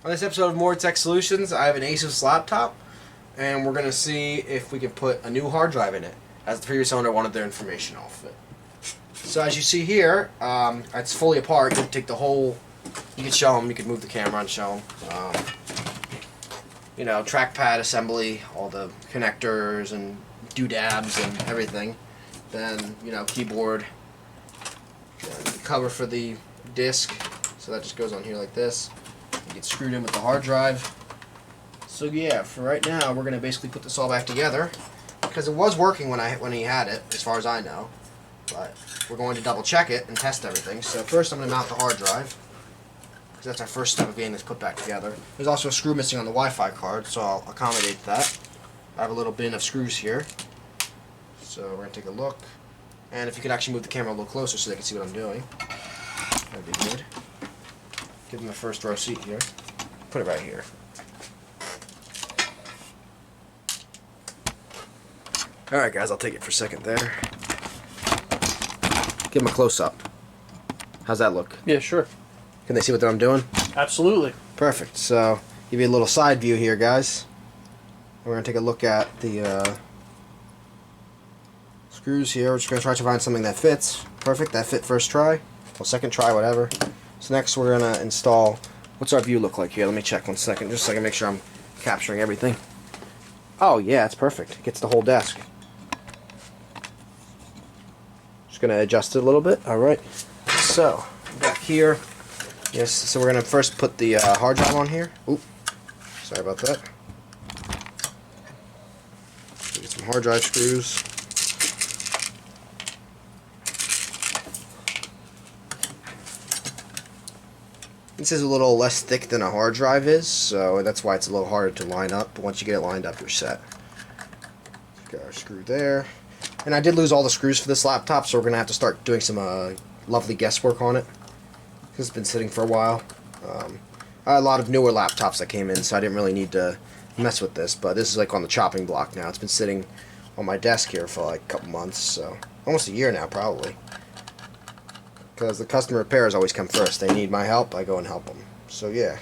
On this episode of ImmortaTech Solutions, I have an ASUS laptop, and we're going to see if we can put a new hard drive in it, as the previous owner wanted their information off it. So as you see here, it's fully apart. You can take the whole, you can show them, you can move the camera and show them. You know, trackpad assembly, all the connectors and doodads and everything. Then, you know, keyboard, and the cover for the disc, so that just goes on here like this. You get screwed in with the hard drive. So yeah, for right now, we're gonna basically put this all back together because it was working when he had it, as far as I know. But we're going to double check it and test everything. So first, I'm gonna mount the hard drive because that's our first step of getting this put back together. There's also a screw missing on the Wi-Fi card, so I'll accommodate that. I have a little bin of screws here, so we're gonna take a look. And if you could actually move the camera a little closer so they can see what I'm doing, that'd be good. Give them the first row seat here. Put it right here. Alright guys, I'll take it for a second there. Give them a close-up. How's that look? Yeah, sure. Can they see what I'm doing? Absolutely. Perfect. So, give you a little side view here, guys. We're going to take a look at the screws here. We're just going to try to find something that fits. Perfect. That fit first try. Well, second try, whatever. So next we're going to install... What's our view look like here? Let me check one second, just so I can make sure I'm capturing everything. Oh, yeah, it's perfect. It gets the whole desk. Just going to adjust it a little bit. Alright. So, back here. Yes, so we're going to first put the hard drive on here. Oop. Sorry about that. Get some hard drive screws. This is a little less thick than a hard drive is, so that's why it's a little harder to line up, but once you get it lined up, you're set. Got our screw there. And I did lose all the screws for this laptop, so we're going to have to start doing some lovely guesswork on it, because it's been sitting for a while. I had a lot of newer laptops that came in, so I didn't really need to mess with this, but this is like on the chopping block now. It's been sitting on my desk here for like a couple months, so almost a year now probably. Because the customer repairs always come first. They need my help, I go and help them. So yeah,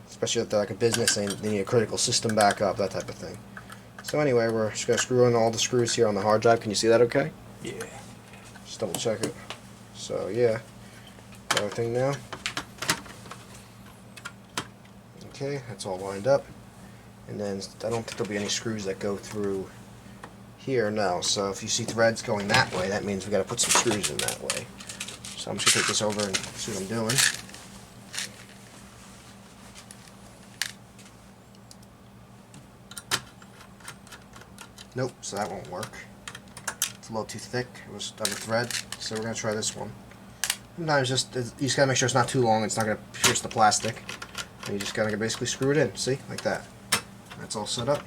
especially if they're like a business and they need a critical system backup, that type of thing. So anyway, we're just going to screw in all the screws here on the hard drive. Can you see that okay? Yeah. Just double check it. So yeah, got everything now. Okay, that's all lined up. And then I don't think there'll be any screws that go through here, no. So if you see threads going that way, that means we got to put some screws in that way. So I'm just going to take this over and see what I'm doing. Nope, so that won't work. It's a little too thick. It was on the thread, so we're going to try this one. Sometimes you just got to make sure it's not too long. It's not going to pierce the plastic. And you just got to basically screw it in. See? Like that. That's all set up.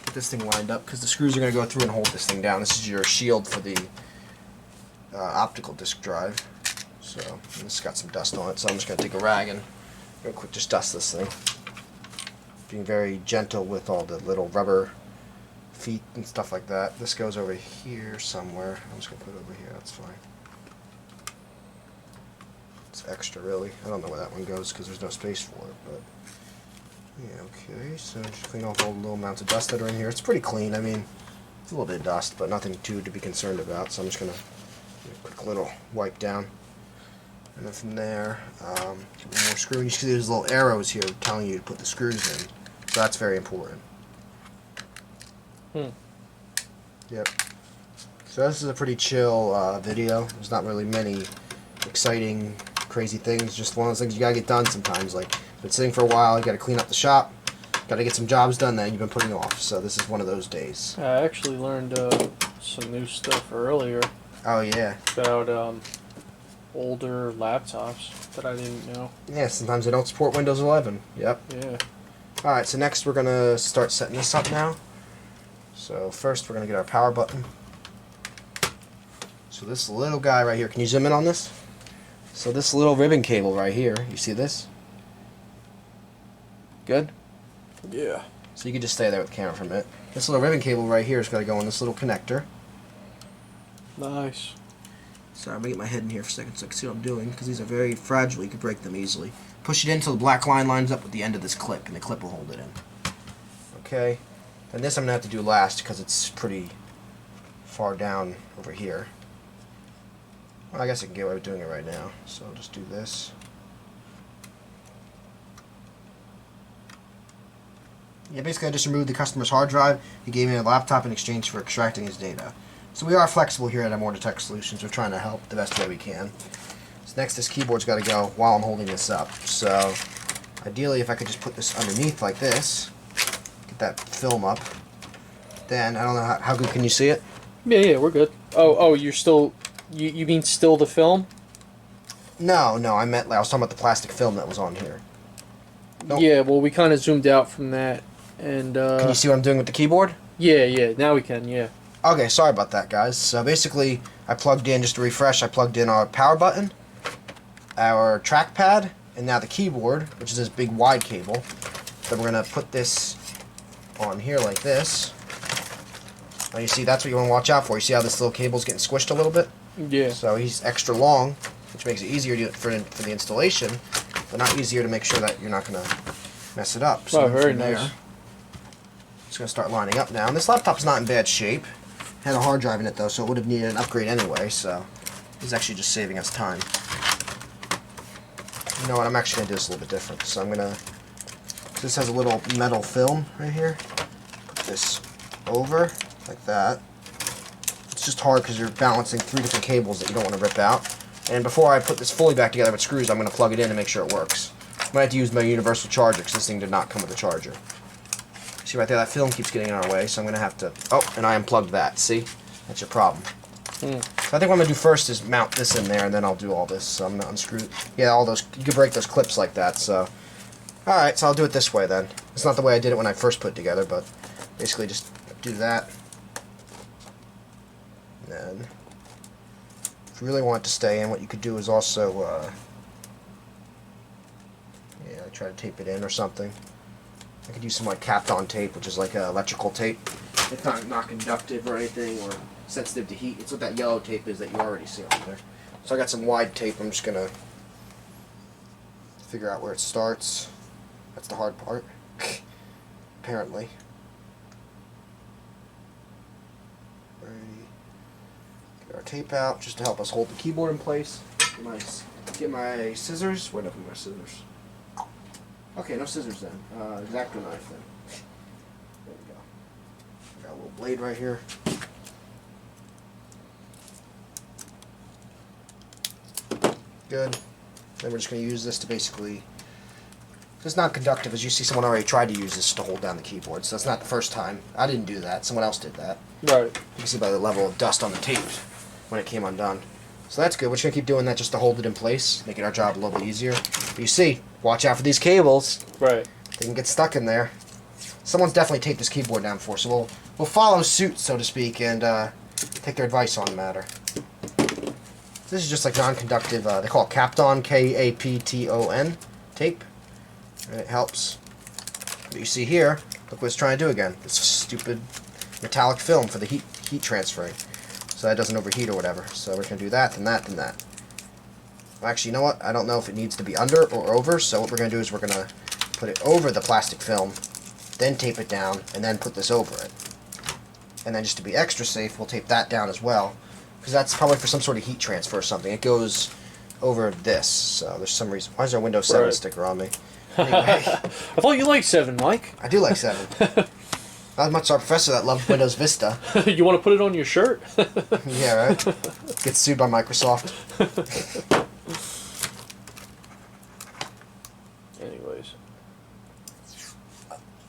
Get this thing lined up because the screws are going to go through and hold this thing down. This is your shield for the optical disk drive. So this got some dust on it, so I'm just going to take a rag and real quick just dust this thing. Being very gentle with all the little rubber feet and stuff like that. This goes over here somewhere. I'm just going to put it over here, that's fine. It's extra really. I don't know where that one goes because there's no space for it, but yeah, okay. So just clean off all the little amounts of dust that are in here. It's pretty clean. I mean, it's a little bit of dust, but nothing to be concerned about. So I'm just going to a quick little wipe down. And then from there, one more screw. You see there's little arrows here telling you to put the screws in. So that's very important. Yep. So this is a pretty chill video. There's not really many exciting, crazy things. Just one of those things you gotta get done sometimes. Like, been sitting for a while, you gotta clean up the shop, gotta get some jobs done that you've been putting off. So this is one of those days. I actually learned some new stuff earlier. Oh yeah. About older laptops that I didn't know. Yeah, sometimes they don't support Windows 11. Yep. Yeah. Alright, so next we're going to start setting this up now. So first we're going to get our power button. So this little guy right here, can you zoom in on this? So this little ribbon cable right here, you see this? Good? Yeah. So you can just stay there with the camera for a minute. This little ribbon cable right here is going to go in this little connector. Nice. Sorry, I'm gonna get my head in here for a second so I can see what I'm doing, because these are very fragile. You can break them easily. Push it in until the black line lines up with the end of this clip, and the clip will hold it in. Okay. And this I'm gonna have to do last because it's pretty far down over here. Well, I guess I can get away with doing it right now. So I'll just do this. Yeah, basically I just removed the customer's hard drive. He gave me a laptop in exchange for extracting his data. So we are flexible here at ImmortaTech Solutions. We're trying to help the best way we can. So next, this keyboard's got to go while I'm holding this up. So ideally, if I could just put this underneath like this, get that film up, then I don't know how good can you see it? Yeah, we're good. Oh, you're still. You mean still the film? No, I meant I was talking about the plastic film that was on here. Nope. Yeah, well, we kind of zoomed out from that, and Can you see what I'm doing with the keyboard? Yeah, now we can. Yeah. Okay, sorry about that, guys. So basically, I plugged in, just to refresh, I plugged in our power button, our trackpad, and now the keyboard, which is this big wide cable. Then we're going to put this on here like this. Now you see, that's what you want to watch out for. You see how this little cable's getting squished a little bit? Yeah. So he's extra long, which makes it easier for the installation, but not easier to make sure that you're not going to mess it up. So very nice. It's going to start lining up now. And this laptop's not in bad shape. Had a hard drive in it though, so it would have needed an upgrade anyway, so it's actually just saving us time. You know what, I'm actually going to do this a little bit different. So I'm going to, this has a little metal film right here. Put this over, like that. It's just hard because you're balancing 3 different cables that you don't want to rip out. And before I put this fully back together with screws, I'm going to plug it in to make sure it works. I might have to use my universal charger because this thing did not come with a charger. See right there, that film keeps getting in our way, so I'm going to have to... Oh, and I unplugged that. See? That's your problem. So I think what I'm going to do first is mount this in there, and then I'll do all this. So I'm going to unscrew... Yeah, all those... You can break those clips like that, so... Alright, so I'll do it this way, then. It's not the way I did it when I first put it together, but... Basically, just do that. And then... If you really want it to stay in, what you could do is also... Yeah, try to tape it in or something. I could use some like Kapton tape, which is like electrical tape. It's not conductive or anything, or sensitive to heat. It's what that yellow tape is that you already see on there. So I got some wide tape. I'm just gonna figure out where it starts. That's the hard part, apparently. Get our tape out just to help us hold the keyboard in place. Get my scissors. Where did I put my scissors? Okay, no scissors then. X-Acto knife then. There we go. Got a little blade right here. Good. Then we're just going to use this to basically... It's not conductive, as you see someone already tried to use this to hold down the keyboard, so that's not the first time. I didn't do that. Someone else did that. Right. You can see by the level of dust on the tape when it came undone. So that's good. We're just going to keep doing that just to hold it in place, making our job a little bit easier. But you see, watch out for these cables. Right. They can get stuck in there. Someone's definitely taped this keyboard down before, so we'll follow suit, so to speak, and take their advice on the matter. This is just like non-conductive, they call it Kapton, K-A-P-T-O-N, tape. And it helps. But you see here, look what it's trying to do again. This stupid metallic film for the heat transferring. So that doesn't overheat or whatever. So we're going to do that, then that, then that. Well, actually, you know what? I don't know if it needs to be under or over, so what we're going to do is we're going to put it over the plastic film, then tape it down, and then put this over it. And then just to be extra safe, we'll tape that down as well, because that's probably for some sort of heat transfer or something. It goes over this, so there's some reason. Why is there a Windows 7 sticker on me? Anyway. I thought you liked 7, Mike. I do like 7. Not as much as our professor that loved Windows Vista. You want to put it on your shirt? Yeah, right? Gets sued by Microsoft. Anyways.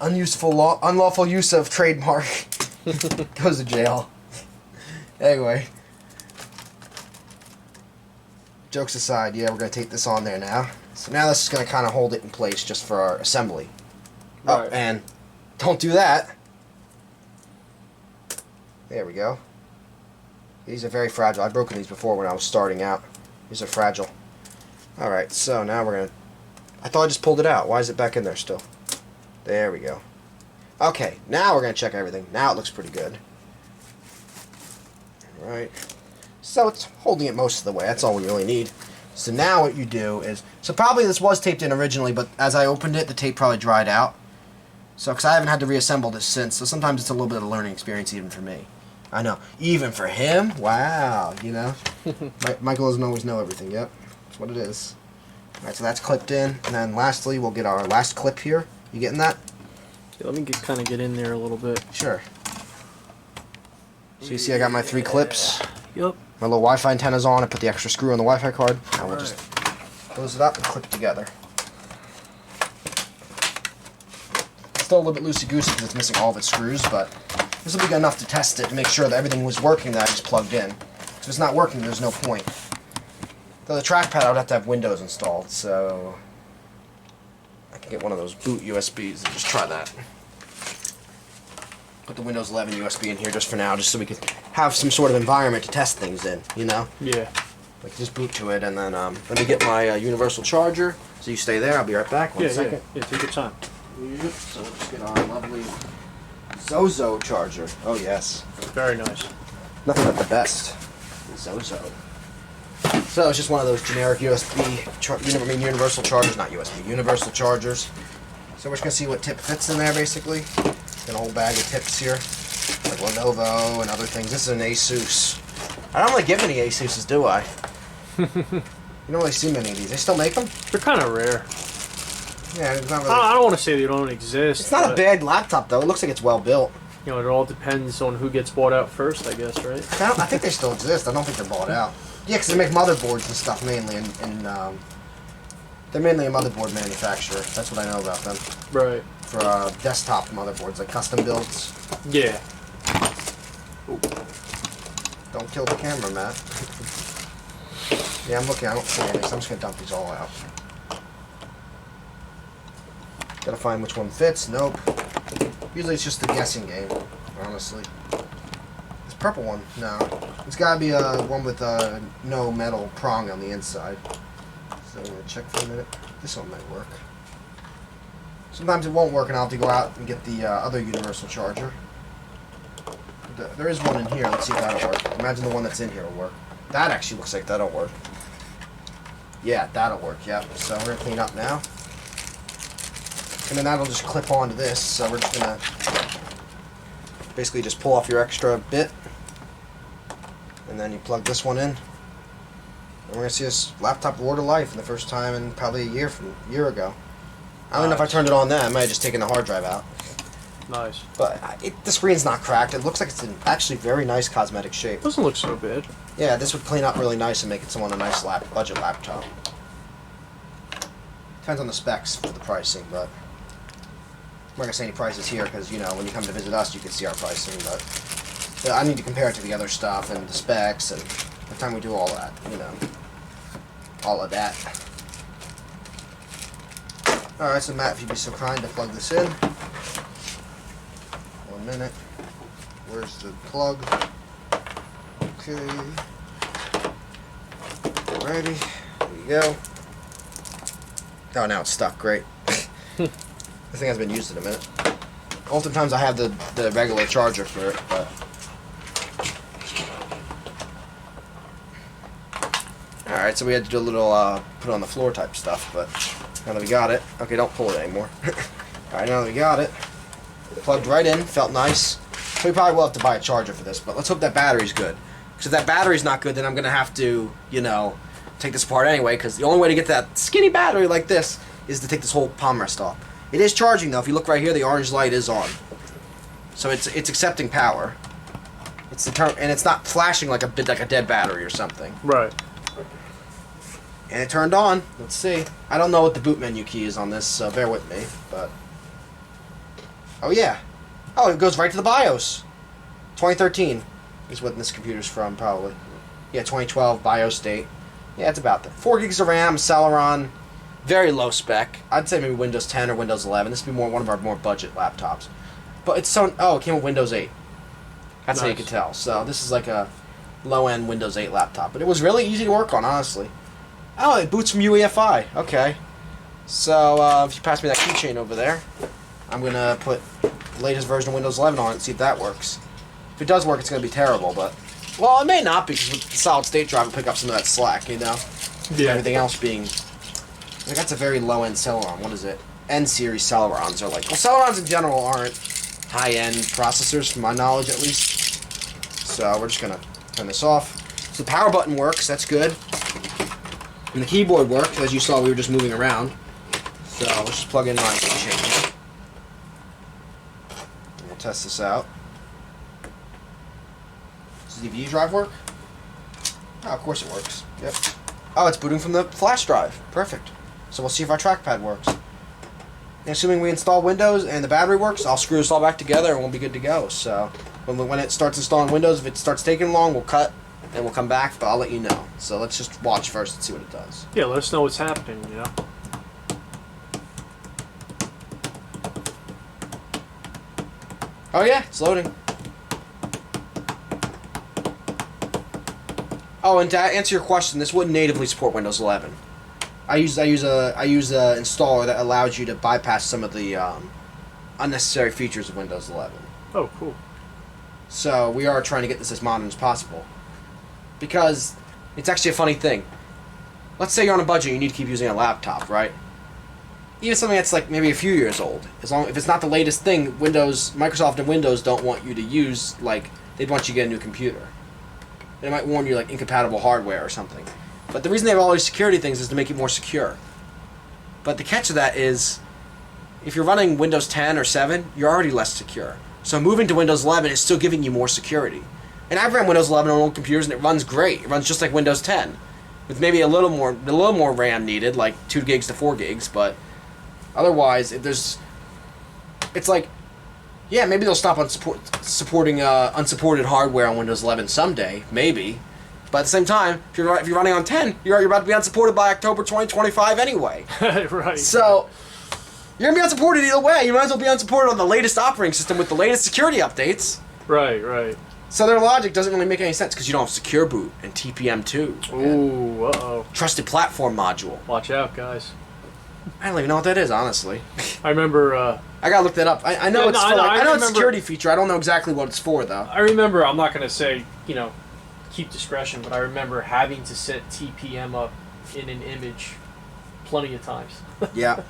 Unlawful use of trademark. Goes to jail. Anyway. Jokes aside, yeah, we're going to take this on there now. So now this is going to kind of hold it in place just for our assembly. Right. Oh, and don't do that. There we go. These are very fragile. I've broken these before when I was starting out. These are fragile. Alright, so now we're going to... I thought I just pulled it out. Why is it back in there still? There we go. Okay, now we're going to check everything. Now it looks pretty good. Alright. So it's holding it most of the way. That's all we really need. So now what you do is, so probably this was taped in originally, but as I opened it, the tape probably dried out. So, because I haven't had to reassemble this since, so sometimes it's a little bit of a learning experience even for me. I know. Even for him? Wow, you know? Michael doesn't always know everything. Yep, that's what it is. Alright, so that's clipped in. And then lastly, we'll get our last clip here. You getting that? Yeah, let me kind of get in there a little bit. Sure. So you see I got my 3 clips. Yep. My little Wi-Fi antenna's on. I put the extra screw on the Wi-Fi card. Now we'll just close it up and clip together. It's still a little bit loosey-goosey because it's missing all of its screws, but this will be good enough to test it and make sure that everything was working that I just plugged in. If it's not working, there's no point. Though the trackpad, I would have to have Windows installed, so I can get one of those boot USBs and just try that. Put the Windows 11 USB in here just for now, just so we can have some sort of environment to test things in, you know? Yeah. Like just boot to it, and then let me get my universal charger. So you stay there. I'll be right back. One second. Yeah, take your time. So let's get our lovely Zozo charger. Oh yes. Very nice. Nothing but the best. Zozo. So it's just one of those generic USB, universal chargers, not USB, universal chargers. So we're just gonna see what tip fits in there, basically. Got a whole bag of tips here, like Lenovo and other things. This is an ASUS. I don't really get many ASUS's, do I? You don't really see many of these. They still make them? They're kind of rare. Yeah, it's not really. I don't want to say they don't exist. It's not a bad laptop though. It looks like it's well built. You know, it all depends on who gets bought out first, I guess, right? I think they still exist. I don't think they're bought out. Yeah, because they make motherboards and stuff mainly, and they're mainly a motherboard manufacturer. That's what I know about them. Right. For desktop motherboards, like custom builds. Yeah. Ooh. Don't kill the camera, Matt. Yeah, I'm looking. I don't see anything, so I'm just going to dump these all out. Gotta find which one fits. Nope. Usually it's just a guessing game, honestly. This purple one, no. It's gotta be one with no metal prong on the inside. So I'm gonna check for a minute. This one might work. Sometimes it won't work and I'll have to go out and get the other universal charger. There is one in here. Let's see if that'll work. Imagine the one that's in here will work. That actually looks like that'll work. Yeah, that'll work, yep. So we're gonna clean up now. And then that'll just clip onto this, so we're just gonna basically just pull off your extra bit. And then you plug this one in. And we're gonna see this laptop roar to life for the first time in probably a year ago. I don't know if I turned it on then. I might have just taken the hard drive out. Nice. But the screen's not cracked. It looks like it's in actually very nice cosmetic shape. Doesn't look so bad. Yeah, this would clean up really nice and make it someone a nice budget laptop. Depends on the specs for the pricing, but I'm not gonna say any prices here because you know when you come to visit us, you can see our pricing. But I need to compare it to the other stuff and the specs, and by the time we do all that, you know, all of that. All right, so Matt, if you'd be so kind to plug this in. 1 minute. Where's the plug? Okay. Alrighty. There you go. Oh, now it's stuck. Great. This thing hasn't been used in a minute. Oftentimes I have the regular charger for it, but. Alright, so we had to do a little put it on the floor type stuff, but now that we got it. Okay, don't pull it anymore. Alright, now that we got it. Plugged right in, felt nice. So we probably will have to buy a charger for this, but let's hope that battery's good. Because if that battery's not good, then I'm going to have to, you know, take this apart anyway, because the only way to get that skinny battery like this is to take this whole palm rest off. It is charging though. If you look right here, the orange light is on. So it's accepting power. It's and it's not flashing like a dead battery or something. Right. And it turned on. Let's see. I don't know what the boot menu key is on this, so bear with me, but oh yeah. Oh, it goes right to the BIOS. 2013 is what this computer's from, probably. Yeah, 2012 BIOS date. Yeah, it's about that. 4 gigs of RAM, Celeron, very low spec. I'd say maybe Windows 10 or Windows 11. This would be one of our more budget laptops. But it's so... Oh, it came with Windows 8. That's how you can tell. So this is like a low-end Windows 8 laptop. But it was really easy to work on, honestly. Oh, it boots from UEFI. Okay. So if you pass me that keychain over there, I'm going to put the latest version of Windows 11 on it and see if that works. If it does work, it's going to be terrible, but Well, it may not, because with the solid state drive will pick up some of that slack, you know? Yeah. Everything else being... Like, that's a very low-end Celeron. What is it? N-series Celerons are like... Well, Celerons in general aren't high-end processors, from my knowledge, at least. So, we're just gonna turn this off. So, the power button works. That's good. And the keyboard works. As you saw, we were just moving around. So, let's just plug in my keychain. And we'll test this out. Does the DVD drive work? Oh, of course it works. Yep. Oh, it's booting from the flash drive. Perfect. So we'll see if our trackpad works. And assuming we install Windows and the battery works, I'll screw this all back together and we'll be good to go. So when it starts installing Windows, if it starts taking long, we'll cut and we'll come back, but I'll let you know. So let's just watch first and see what it does. Yeah, let us know what's happening, you know? Oh yeah, it's loading. Oh, and to answer your question, this wouldn't natively support Windows 11. I use a installer that allows you to bypass some of the unnecessary features of Windows 11. Oh, cool. So we are trying to get this as modern as possible, because it's actually a funny thing. Let's say you're on a budget, and you need to keep using a laptop, right? Even something that's like maybe a few years old, if it's not the latest thing, Microsoft and Windows don't want you to use, like, they'd want you to get a new computer. They might warn you, like, incompatible hardware or something. But the reason they have all these security things is to make it more secure. But the catch of that is, if you're running Windows 10 or 7, you're already less secure. So moving to Windows 11 is still giving you more security. And I've ran Windows 11 on old computers, and it runs great. It runs just like Windows 10, with maybe a little more RAM needed, like 2 gigs to 4 gigs. But otherwise, it's like, yeah, maybe they'll stop on supporting unsupported hardware on Windows 11 someday, maybe. But at the same time, if you're running on 10, you're about to be unsupported by October 2025 anyway. Right. So you're gonna be unsupported either way. You might as well be unsupported on the latest operating system with the latest security updates. Right. So their logic doesn't really make any sense because you don't have Secure Boot and TPM2. Ooh, uh-oh. Trusted Platform Module. Watch out, guys. I don't even know what that is, honestly. I remember... I gotta look that up. I know Yeah, it's no, for, I I know it's a remember- security feature. I don't know exactly what it's for, though. I remember, I'm not going to say, you know, keep discretion, but I remember having to set TPM up in an image plenty of times. Yeah.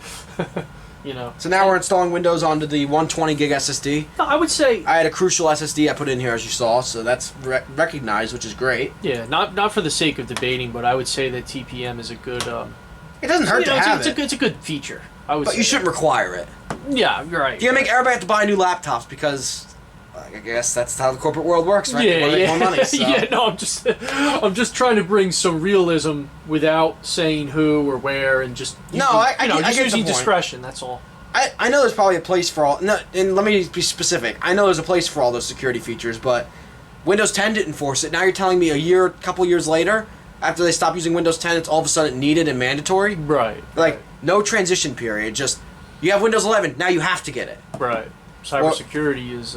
You know. So now we're installing Windows onto the 120 gig SSD. No, I would say... I had a Crucial SSD I put in here, as you saw, so that's recognized, which is great. Yeah, not for the sake of debating, but I would say that TPM is a good... It doesn't hurt to have it. It's a good feature, I would say. But you shouldn't require it. Yeah, you're right. You're gonna make everybody have to buy new laptops because I guess that's how the corporate world works, right? Yeah, They wanna make more money. So. Yeah. No, I'm just trying to bring some realism without saying who or where, and just I get the using point. discretion. That's all. I know there's probably a place for all. No, and let me be specific. I know there's a place for all those security features, but Windows 10 didn't force it. Now you're telling me a couple years later, after they stopped using Windows 10, it's all of a sudden needed and mandatory. Right. Like right. no transition period. Just you have Windows 11. Now you have to get it. Right. Cybersecurity is.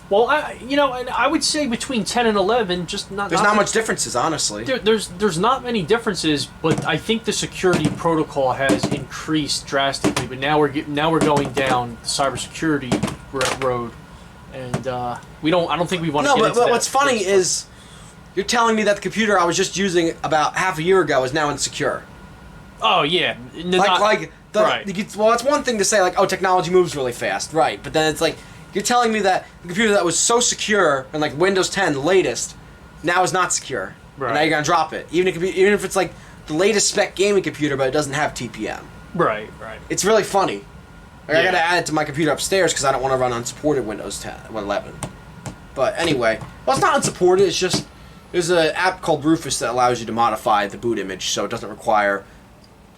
Well, and I would say between 10 and 11, just not. There's not much differences, honestly. There's not many differences, but I think the security protocol has increased drastically. But now we're going down the cybersecurity road, and I don't think we want to. No, but what's funny is you're telling me that the computer I was just using about half a year ago is now insecure. Oh yeah, Right. Well, it's one thing to say like, oh, technology moves really fast, right? But then it's like. You're telling me that the computer that was so secure and like Windows 10, the latest, now is not secure. Right. And now you're gonna drop it, even if it's like the latest spec gaming computer, but it doesn't have TPM. Right. It's really funny. Like, Yeah. I gotta add it to my computer upstairs because I don't want to run unsupported Windows 10, 11. But anyway, well, it's not unsupported. It's just there's an app called Rufus that allows you to modify the boot image so it doesn't require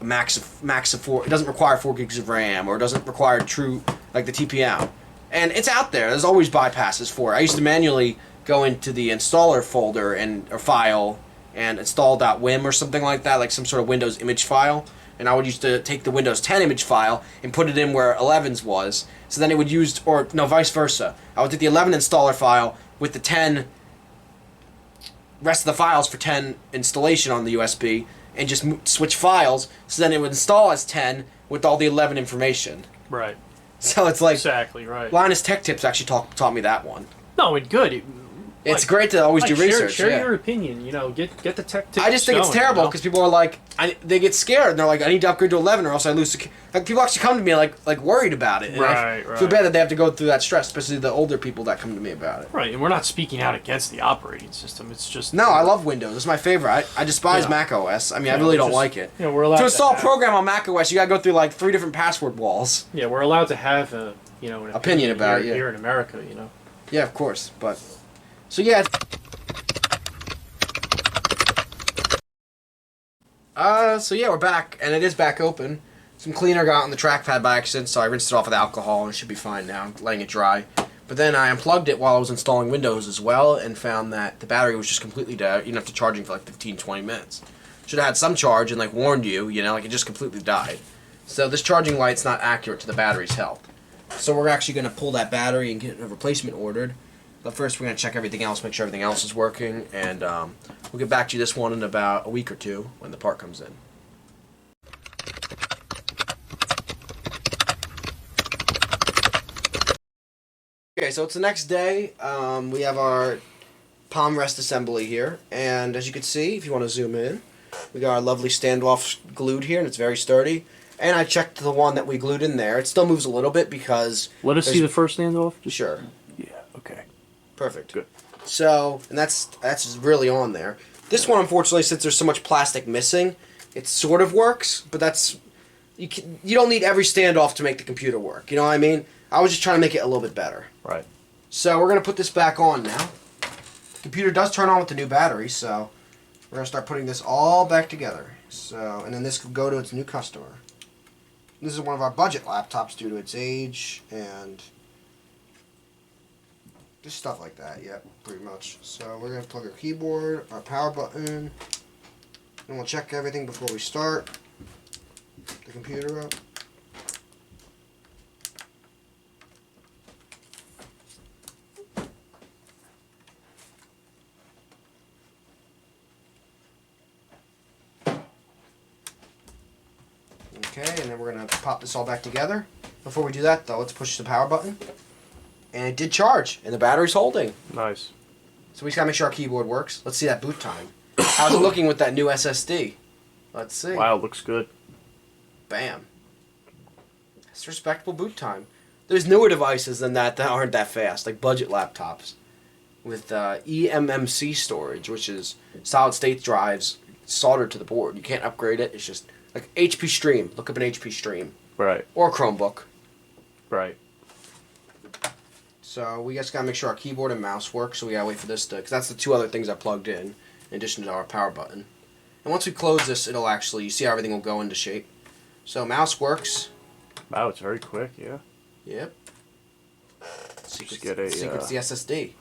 a max of 4. It doesn't require 4 gigs of RAM, or it doesn't require true like the TPM. And it's out there. There's always bypasses for it. I used to manually go into the installer folder or file and install .wim or something like that, like some sort of Windows image file. And I would used to take the Windows 10 image file and put it in where 11's was. So then it would use, or no, vice versa. I would take the 11 installer file with the 10 rest of the files for 10 installation on the USB and just switch files. So then it would install as 10 with all the 11 information. Right. So it's like Exactly right. Linus Tech Tips actually taught me that one. No, and good. It's great to always do research. Share yeah. your opinion. You know, get the tech tips. I just think it's going, terrible you know? because people are like, they get scared and they're like, I need to upgrade to 11 or else I lose. Like people actually come to me like worried about it. And I feel bad that they have to go through that stress, especially the older people that come to me about it. Right, and we're not speaking out against the operating system. It's just no, I love Windows. It's my favorite. I despise Mac OS. I mean, I really don't like it. Yeah, we're allowed to install a program on Mac OS, you gotta go through like 3 different password walls. Yeah, we're allowed to have a an opinion about it here in America. You know. Yeah, of course, but so yeah. So yeah, we're back, and it is back open. Some cleaner got on the trackpad by accident, so I rinsed it off with alcohol, and it should be fine now. I'm letting it dry. But then I unplugged it while I was installing Windows as well, and found that the battery was just completely dead, even after charging for like 15, 20 minutes. Should have had some charge and like warned you, like it just completely died. So this charging light's not accurate to the battery's health. So we're actually going to pull that battery and get a replacement ordered. But first we're going to check everything else, make sure everything else is working, and we'll get back to you this one in about a week or two when the part comes in. Okay, so it's the next day. We have our palm rest assembly here, and as you can see, if you want to zoom in, we got our lovely standoff glued here, and it's very sturdy. And I checked the one that we glued in there. It still moves a little bit because... Let us see the first standoff? Sure. Yeah, okay. Perfect. Good. So, and that's really on there. This one, unfortunately, since there's so much plastic missing, it sort of works, but that's... You don't need every standoff to make the computer work, you know what I mean? I was just trying to make it a little bit better. Right. So we're going to put this back on now. The computer does turn on with the new battery, so we're going to start putting this all back together. So, and then this will go to its new customer. This is one of our budget laptops due to its age and just stuff like that, yeah, pretty much. So we're going to plug our keyboard, our power button, and we'll check everything before we start the computer up. Okay, and then we're going to pop this all back together. Before we do that, though, let's push the power button. And it did charge, and the battery's holding. Nice. So we just got to make sure our keyboard works. Let's see that boot time. How's it looking with that new SSD? Let's see. Wow, looks good. Bam. That's respectable boot time. There's newer devices than that aren't that fast, like budget laptops with eMMC storage, which is solid-state drives soldered to the board. You can't upgrade it. It's just like HP Stream. Look up an HP Stream. Right. Or Chromebook. Right. So we just gotta make sure our keyboard and mouse work. So we gotta wait for this to, because that's the 2 other things I plugged in addition to our power button. And once we close this, it'll actually, you see how everything will go into shape. So mouse works. Wow, it's very quick. Yeah. Yep. Just get a secret's the SSD.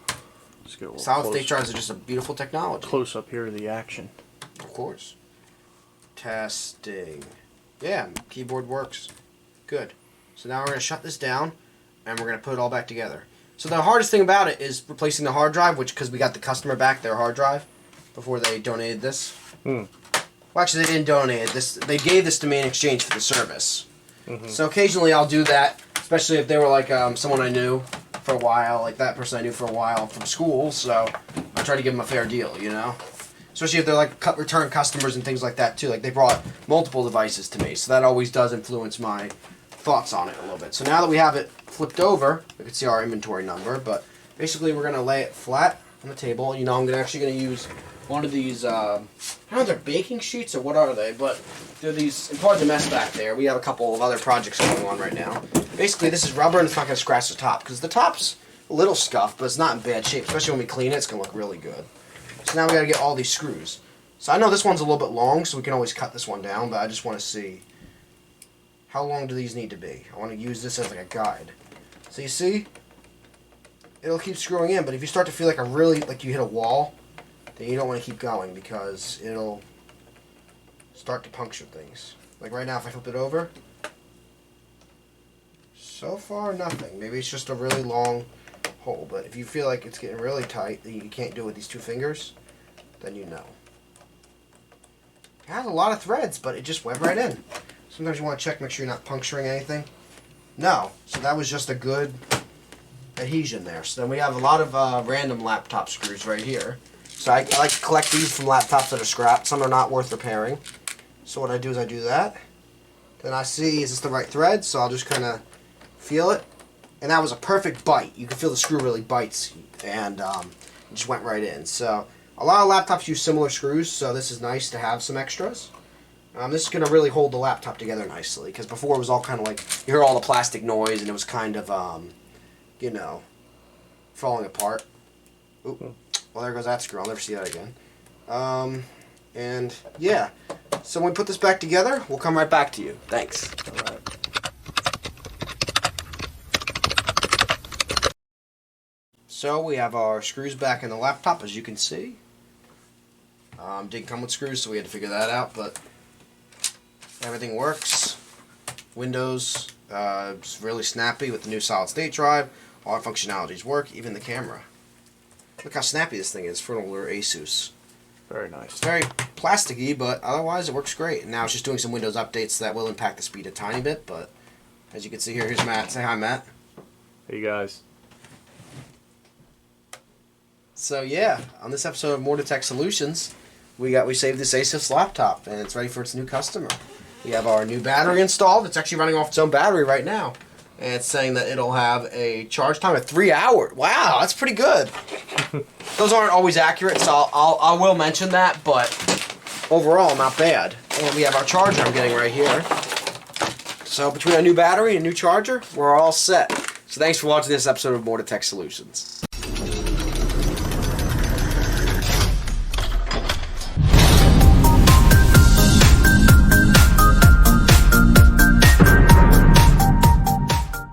Just get a Solid state drives are just a beautiful technology. Close up here of the action. Of course. Testing. Yeah, keyboard works. Good. So now we're going to shut this down, and we're going to put it all back together. So the hardest thing about it is replacing the hard drive, which, because we got the customer back their hard drive before they donated this. Well, actually, they didn't donate it. They gave this to me in exchange for the service. So occasionally I'll do that, especially if they were like someone I knew for a while, like that person I knew for a while from school, so I try to give them a fair deal, you know? Especially if they're like return customers and things like that too. Like they brought multiple devices to me, so that always does influence my thoughts on it a little bit. So now that we have it flipped over, we can see our inventory number, but basically we're going to lay it flat on the table. You know, I'm actually going to use one of these, I don't know if they're baking sheets or what are they, but they're these, and pardon the mess back there, we have a couple of other projects going on right now. Basically this is rubber and it's not going to scratch the top, because the top's a little scuffed, but it's not in bad shape, especially when we clean it, it's going to look really good. So now we got to get all these screws. So I know this one's a little bit long, so we can always cut this one down, but I just want to see how long do these need to be. I want to use this as like a guide. So you see, it'll keep screwing in, but if you start to feel like like you hit a wall, then you don't want to keep going because it'll start to puncture things. Like right now, if I flip it over, so far nothing. Maybe it's just a really long hole, but if you feel like it's getting really tight, that you can't do it with these 2 fingers, then you know. It has a lot of threads, but it just went right in. Sometimes you want to check, make sure you're not puncturing anything. No, so that was just a good adhesion there. So then we have a lot of random laptop screws right here. So I like to collect these from laptops that are scrapped. Some are not worth repairing. So what I do is I do that. Then I see, is this the right thread? So I'll just kind of feel it. And that was a perfect bite. You can feel the screw really bites. And it just went right in. So a lot of laptops use similar screws. So this is nice to have some extras. This is going to really hold the laptop together nicely. Because before it was all kind of like, you heard all the plastic noise and it was kind of, you know, falling apart. Oop. Well, there goes that screw. I'll never see that again. And yeah, so when we put this back together, we'll come right back to you. Thanks. All right. So we have our screws back in the laptop, as you can see. Didn't come with screws, so we had to figure that out, but everything works. Windows, it's really snappy with the new solid state drive. All our functionalities work, even the camera. Look how snappy this thing is for an older ASUS. Very nice. It's very plasticky, but otherwise it works great. And now it's just doing some Windows updates that will impact the speed a tiny bit, but as you can see here, here's Matt. Say hi, Matt. Hey guys. So yeah, on this episode of ImmortaTech Solutions, we saved this ASUS laptop, and it's ready for its new customer. We have our new battery installed. It's actually running off its own battery right now. And it's saying that it'll have a charge time of 3 hours. Wow, that's pretty good. Those aren't always accurate, so I will mention that, but overall, not bad. And we have our charger I'm getting right here. So between a new battery and a new charger, we're all set. So thanks for watching this episode of ImmortaTech Solutions.